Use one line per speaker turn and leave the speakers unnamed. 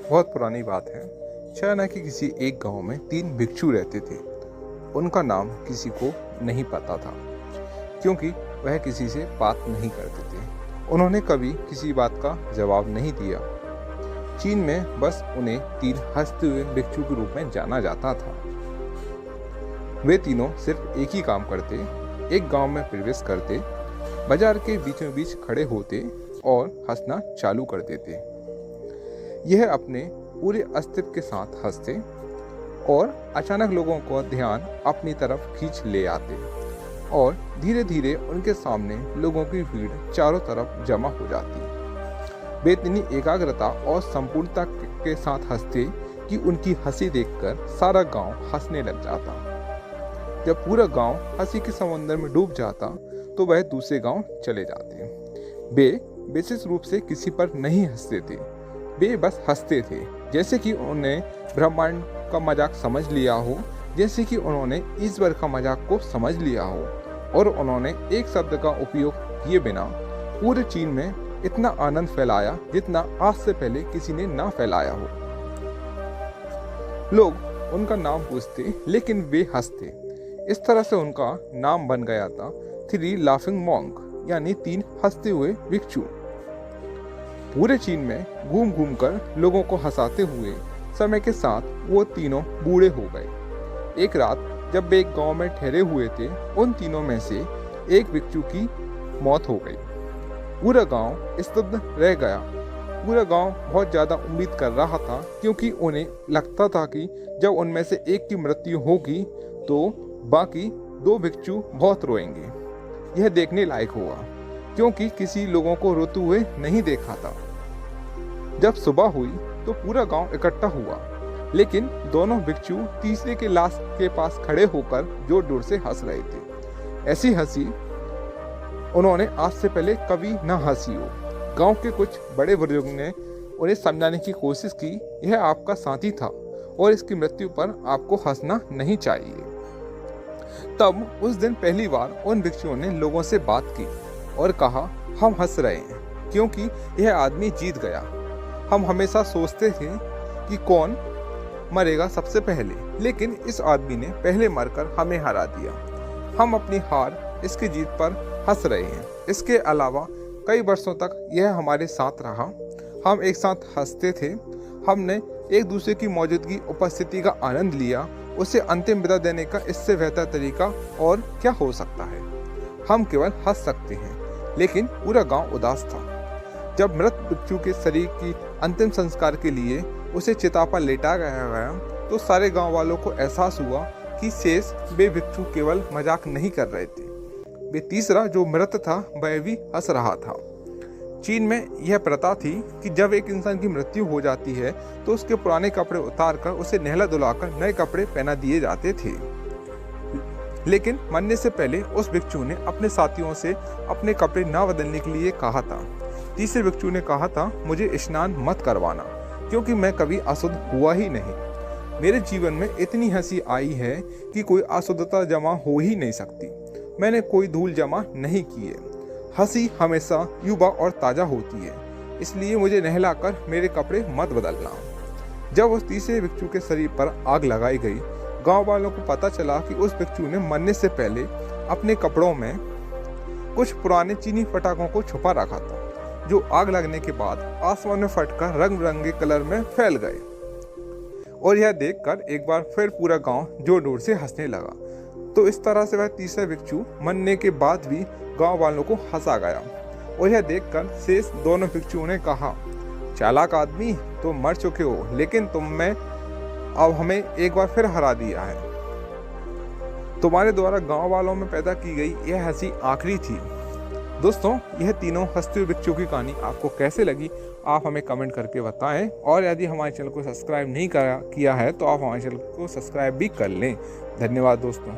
बहुत पुरानी बात है। चाइना के किसी एक गांव में 3 भिक्षु रहते थे। उनका नाम किसी को नहीं पता था, क्योंकि वह किसी से बात नहीं करते थे। उन्होंने कभी किसी बात का जवाब नहीं दिया। चीन में बस उन्हें 3 हंसते हुए भिक्षु के रूप में जाना जाता था। वे तीनों सिर्फ एक ही काम करते, एक गांव में प्रवेश करते, बाजार के बीचों बीच खड़े होते और हंसना चालू कर देते। यह अपने पूरे अस्तित्व के साथ हंसते और अचानक लोगों का ध्यान अपनी तरफ खींच ले आते और धीरे धीरे उनके सामने लोगों की भीड़ चारों तरफ जमा हो जाती। वे इतनी एकाग्रता और संपूर्णता के साथ हंसते कि उनकी हंसी देखकर सारा गांव हंसने लग जाता। जब पूरा गांव हंसी के समंदर में डूब जाता तो वह दूसरे गांव चले जाते। वे विशेष रूप से किसी पर नहीं हंसते थे, वे बस हंसते थे, जैसे कि उन्होंने ब्रह्मांड का मजाक समझ लिया हो, जैसे कि उन्होंने ईश्वर का मजाक को समझ लिया हो। और उन्होंने एक शब्द का उपयोग किए बिना पूरे चीन में इतना आनंद फैलाया जितना आज से पहले किसी ने ना फैलाया हो। लोग उनका नाम पूछते लेकिन वे हंसते। इस तरह से उनका नाम बन गया था 3 लाफिंग मॉन्क, यानी 3 हंसते हुए भिक्षु। पूरे चीन में घूम घूम कर लोगों को हंसाते हुए समय के साथ वो तीनों बूढ़े हो गए। एक रात जब वे एक गांव में ठहरे हुए थे, उन तीनों में से एक भिक्षु की मौत हो गई। पूरा गांव स्तब्ध रह गया। पूरा गांव बहुत ज़्यादा उम्मीद कर रहा था, क्योंकि उन्हें लगता था कि जब उनमें से एक की मृत्यु होगी तो बाकी 2 भिक्षु बहुत रोएंगे। यह देखने लायक हुआ, क्योंकि किसी लोगों को रोते हुए नहीं देखा था। जब सुबह हुई तो पूरा गांव इकट्ठा हुआ, लेकिन दोनों भिक्षु तीसरे के लाश के पास खड़े होकर जोर जोर से हंस रहे थे। ऐसी हंसी उन्होंने आज से पहले कभी न हंसी हो। गांव के कुछ बड़े बुजुर्ग ने उन्हें समझाने की कोशिश की, यह आपका साथी था और इसकी मृत्यु पर आपको हंसना नहीं चाहिए। तब उस दिन पहली बार उन भिक्षुओं ने लोगों से बात की और कहा, हम हंस रहे हैं क्योंकि यह आदमी जीत गया। हम हमेशा सोचते थे कि कौन मरेगा सबसे पहले, लेकिन इस आदमी ने पहले मरकर हमें हरा दिया। हम अपनी हार, इसकी जीत पर हंस रहे हैं। इसके अलावा कई वर्षों तक यह हमारे साथ रहा। हम एक साथ हंसते थे, हमने एक दूसरे की मौजूदगी, उपस्थिति का आनंद लिया। उसे अंतिम विदा देने का इससे बेहतर तरीका और क्या हो सकता है। हम केवल हंस सकते हैं, लेकिन पूरा गांव उदास था। जब मृत भिक्षु के शरीर की अंतिम संस्कार के लिए उसे चिता पर लेटा गया तो सारे गांव वालों को एहसास हुआ कि शेष वे भिक्षु केवल मजाक नहीं कर रहे थे। वे तीसरा जो मृत था वह भी हंस रहा था। चीन में यह प्रथा थी कि जब एक इंसान की मृत्यु हो जाती है तो उसके पुराने कपड़े उतारकर उसे नहला धुलाकर नए कपड़े पहना दिए जाते थे। लेकिन मरने से पहले उस भिक्षु ने अपने साथियों से अपने कपड़े ना बदलने के लिए कहा था। तीसरे भिक्षु ने कहा था, मुझे स्नान मत करवाना, क्योंकि मैं कभी अशुद्ध हुआ ही नहीं। मेरे जीवन में इतनी हंसी आई है कि कोई अशुद्धता जमा हो ही नहीं सकती। मैंने कोई धूल जमा नहीं की है। हंसी हमेशा युवा और ताज़ा होती है, इसलिए मुझे नहलाकर मेरे कपड़े मत बदलना। जब उस तीसरे भिक्षु के शरीर पर आग लगाई गई, गांव वालों को पता चला कि उस भिक्षु ने मरने से पहले अपने कपड़ों में कुछ पुराने चीनी पटाखों को छुपा रखा था, जो आग लगने के बाद आसमान में फटकर रंग बिरंगे कलर में फैल गए। और यह देखकर एक बार फिर पूरा गांव जोर जोर से हंसने लगा। तो इस तरह से वह तीसरा भिक्षु मरने के बाद भी गांव वालों को हंसा गया। और यह देखकर शेष दोनों भिक्षुओं ने कहा, चालाक आदमी, तुम मर चुके हो, लेकिन तुमने अब हमें एक बार फिर हरा दिया है। तुम्हारे द्वारा गांव वालों में पैदा की गई यह हंसी आखिरी थी। दोस्तों, यह तीनों हंसते हुए भिक्षुओं की कहानी आपको कैसे लगी, आप हमें कमेंट करके बताएं। और यदि हमारे चैनल को सब्सक्राइब नहीं किया है तो आप हमारे चैनल को सब्सक्राइब भी कर लें। धन्यवाद दोस्तों।